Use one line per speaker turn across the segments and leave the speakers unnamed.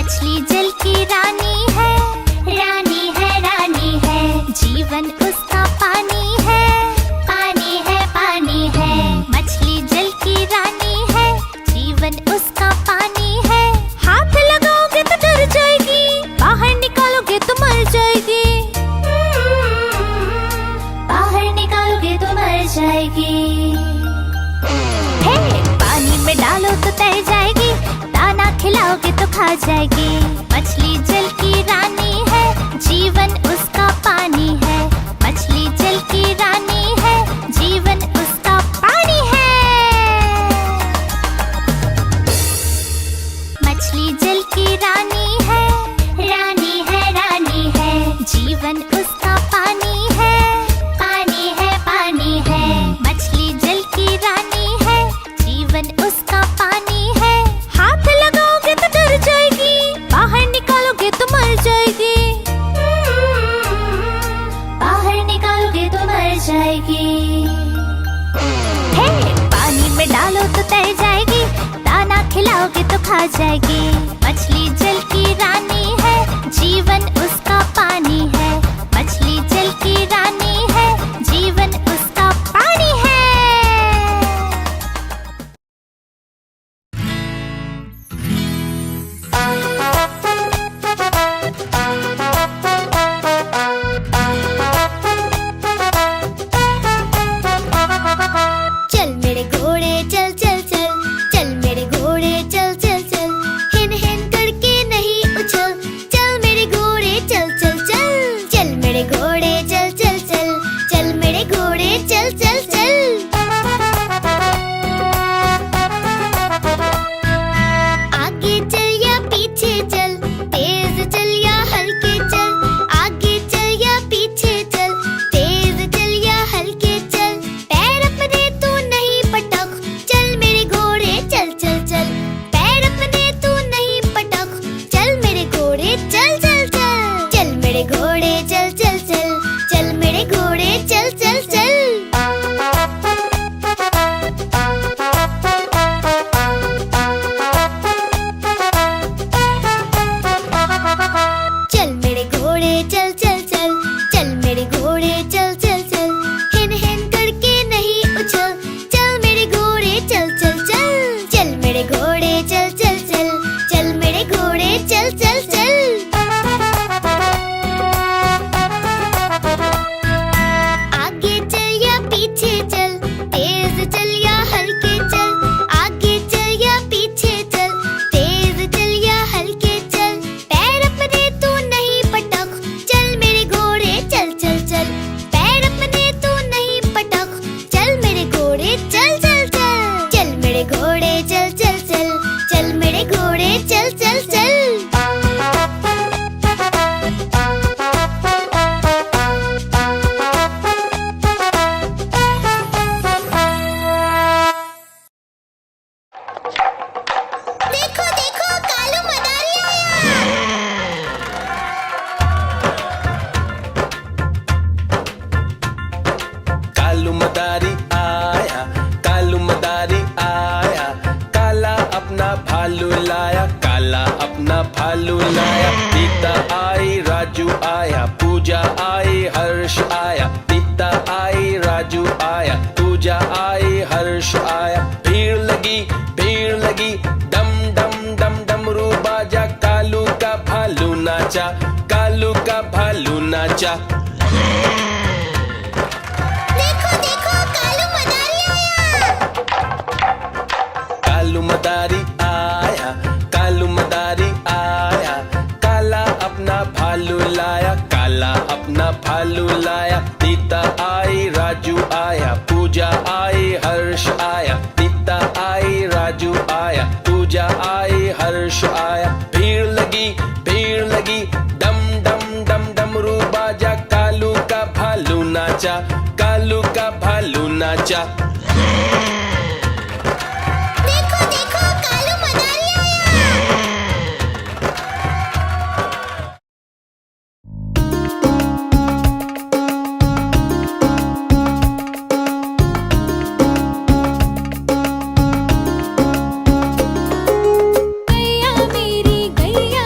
मछली जल की रानी है, रानी है, रानी है। जीवन उसका पानी है, पानी है, पानी है। मछली जल की रानी है, जीवन उसका पानी है। हाथ लगाओगे तो डर जाएगी, बाहर निकालोगे तो मर जाएगी। बाहर निकालोगे तो मर जाएगी। हे, पानी में डालो तो तैर जाएगी, दाना खिलाओगे तो खा जाएगी। मछली जल की रानी है, जीवन उसका पानी है। मछली जल की रानी है, जीवन उसका पानी है। मछली जल की रानी है, रानी है, रानी है। जीवन उसका पानी है, पानी है, पानी है। मछली जल की रानी है, जीवन उसका पानी है। हाथ लगाओगे तो डर जाएगी, बाहर निकालोगे तो मर जाएगी। बाहर निकालोगे तो मर जाएगी। हे, पानी में डालो तो तैर जाएगी, दाना खिलाओगे तो खा जाएगी। मछली जल की रानी है, जीवन उसका पानी है। मछली जल की रानी है, जीवन उसका पानी है।
चल मेरे घोड़े चल चल चल, चल मेरे घोड़े चल चल चल। हिन हिन करके नहीं उछल, चल मेरे घोड़े चल चल चल। चल मेरे घोड़े चल चल चल, चल मेरे घोड़े चल चल चल। आगे चल या पीछे चल, तेज चल या हल्के चल। आगे चल या पीछे चल, तेज चल या हल्के चल। पैर अपने तू नहीं पटक, चल मेरे घोड़े चल चल चल। पैर अपने तू नहीं पटक, चल मेरे घोड़े चल चल चल। चल मेरे घोड़े चल चल चल, चल मेरे घोड़े चल चल चल। चल मेरे घोड़े चल चल चल, चल मेरे घोड़े चल चल चल। हिन हिन करके नहीं उछल, चल मेरे घोड़े चल चल चल। चल मेरे घोड़े चल चल चल, चल मेरे घोड़े चल चल चल। आगे चल या पीछे चल, तेज चल या हल्के चल। आगे चल या पीछे चल, तेज चल या हल्के चल। पैर अपने तू नहीं पटक, चल मेरे घोड़े चल चल चल। पैर अपने तू नहीं पटक, चल मेरे घोड़े चल चल चल। चल मेरे घोड़े चल चल चल, चल मेरे घोड़े चल चल चल। देखो देखो कालू मदारी आया।
कालू मदारी आया, कालू मदारी आया। काला अपना भालू लाया, काला अपना भालू लाया। सीता आई, राजू आया, पूजा आई, हर्ष आया। सीता आई, राजू आया, पूजा आई, हर्ष आया। भीड़ लगी, डम डम डम डमरू बाजा। कालू का भालू नाचा, कालू का भालू नाचा।
देखो देखो कालू मदारी आया।
कालू मदारी आया, कालू मदारी आया। काला अपना भालू लाया, काला अपना भालू लाया। सीता आई, राजू आया, पूजा आई, हर्ष आया। सीता आई, राजू आया, पूजा आई, हर्ष आया। भीड़ लगी, डम डम डम डमरू बाजा। कालू का भालू नाचा, कालू का भालू नाचा।
देखो देखो कालू मदारी आया।
गैया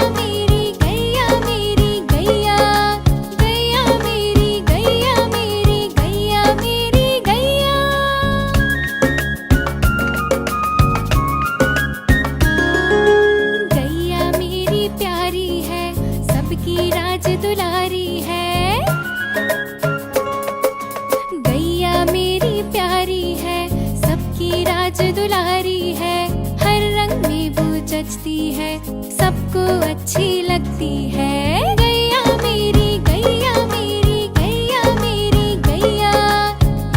आज दुलारी है, हर रंग में वो जचती है, सबको अच्छी लगती है। गैया मेरी गैया मेरी गैया मेरी गैया,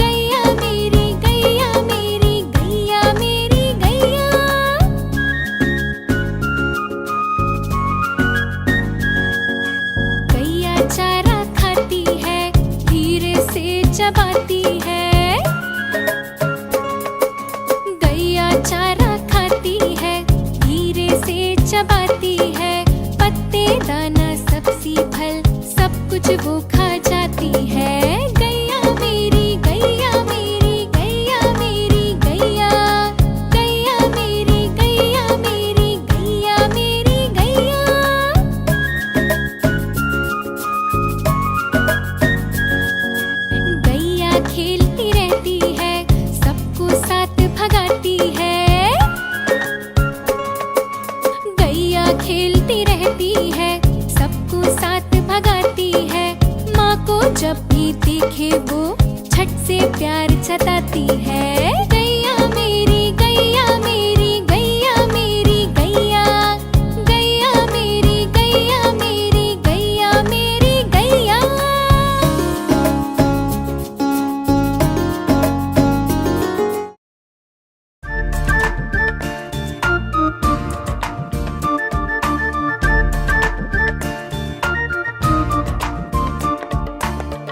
गैया मेरी गैया मेरी गैया मेरी गैया। गैया चारा खाती है, धीरे से चबाती है। गैया चारा खाती है, धीरे से चबाती है। पत्ते दाना सब्जी फल सब कुछ वो खा जाती है। गैया मेरी गैया मेरी गैया मेरी गैया, गैया मेरी गैया मेरी गैया मेरी गैया। गैया खेलती रहती है, सबको साथ भगाती है। गैया खेलती रहती है, सबको साथ भगाती है। माँ को जब भी देखे वो झट से प्यार जताती है। गैया मेरी गैया मेरी गैया मेरी गैया, गैया मेरी गैया मेरी गैया मेरी गैया।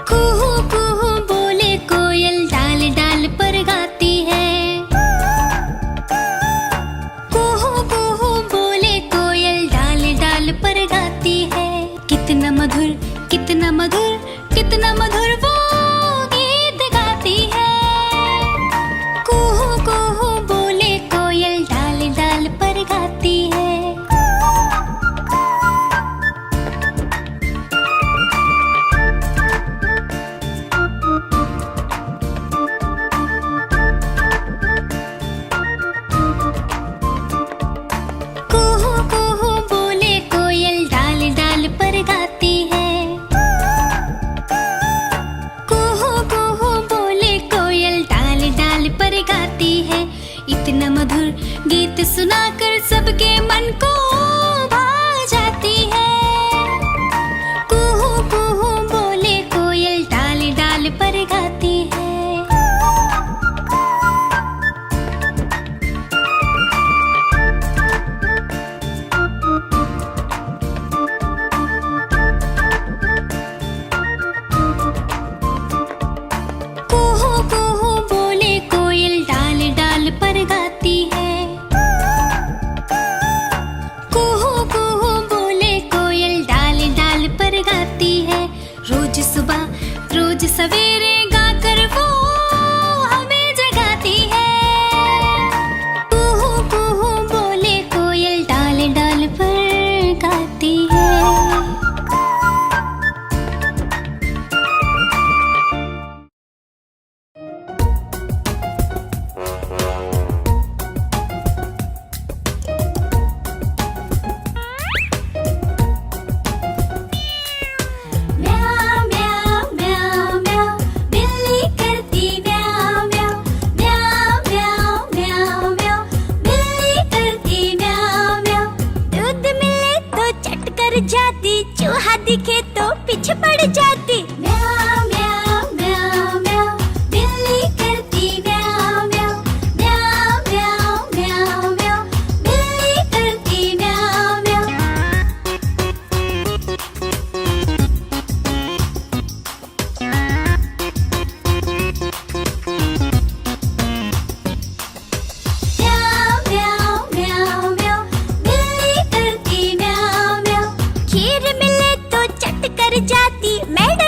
कुहू कुहू बोले कोयल, डाल डाल पर गाती है। कुहू कुहू बोले कोयल, डाल डाल पर गाती है। कितना मधुर कितना मधुर कितना मधुर वो गीत गाती है। कुहू कुहू बोले कोयल, डाल डाल पर गाती है। कुहू कुहू बोले कोयल, डाल डाल पर गाती है। कुहू कुहू बोले कोयल, डाल डाल पर गाती है। इतना मधुर गीत सुनाकर सबके मन को भा जाती है। कुहू कुहू बोले कोयल, डाल डाल पर गाती है। कुहू कुहू बोले कोयल, डाल डाल पर गाती है। कुहू कुहू बोले कोयल, डाल डाल पर गाती है। रोज सुबह रोज सवेरे गाकर वो हमें जगाती है। कुहू कुहू बोले कोयल, डाल डाल पर गाती है। म्याऊ म्याऊ म्याऊ म्याऊ, बिल्ली करती म्याऊ म्याऊ। म्याऊ म्याऊ म्याऊ म्याऊ, बिल्ली करती म्याऊ म्याऊ। दूध मिले तो चट कर जाती, चूहा दिखे तो पीछे पड़ जाती। म्याऊ म्याऊ म्याऊ म्याऊ, बिल्ली करती म्याऊ म्याऊ। म्याऊ म्याऊ म्याऊ म्याऊ, बिल्ली करती म्याऊ म्याऊ। म्याऊ म्याऊ म्याऊ म्याऊ, बिल्ली करती म्याऊ म्याऊ। खीर मिले तो चट कर जाती, मैडम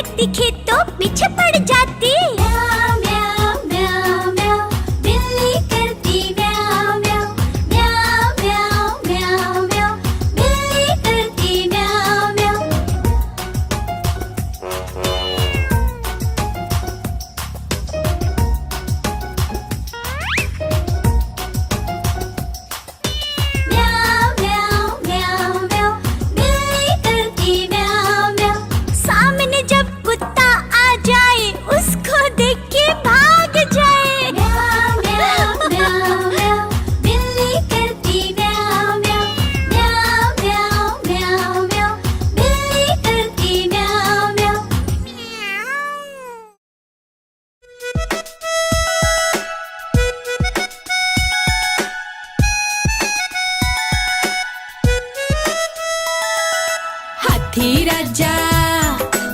राजा,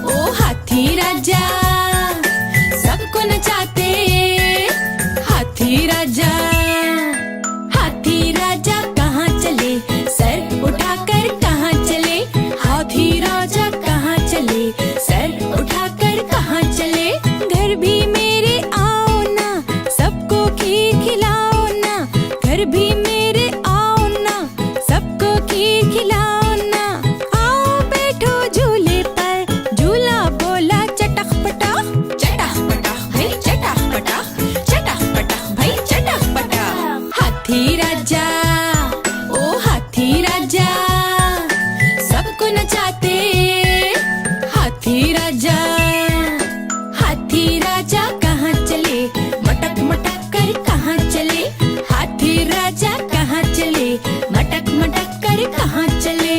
ओ हाथी राजा, सबको नचाते हाथी राजा। हाथी राजा कहाँ चले, सर उठाकर कहाँ चले, हाथी राजा कहाँ चले, सर उठाकर कहाँ चले। घर भी मेरे आओ ना, सबको खीर खिलाओ ना, घर भी मेरे आओ ना, सबको खीर खिलाओ ना। आओ बैठो झूले पर, झूला बोला चटक पटक, चटक पटक भाई चटक पटक, चटक पटक भाई चटक पटक। हाथी राजा, ओ हाथी राजा, सबको नचाते हाथी राजा। हाथी राजा कहाँ चले, मटक मटक कर कहाँ चले, हाथी राजा कहाँ चले, मटक मटक कर कहाँ चले।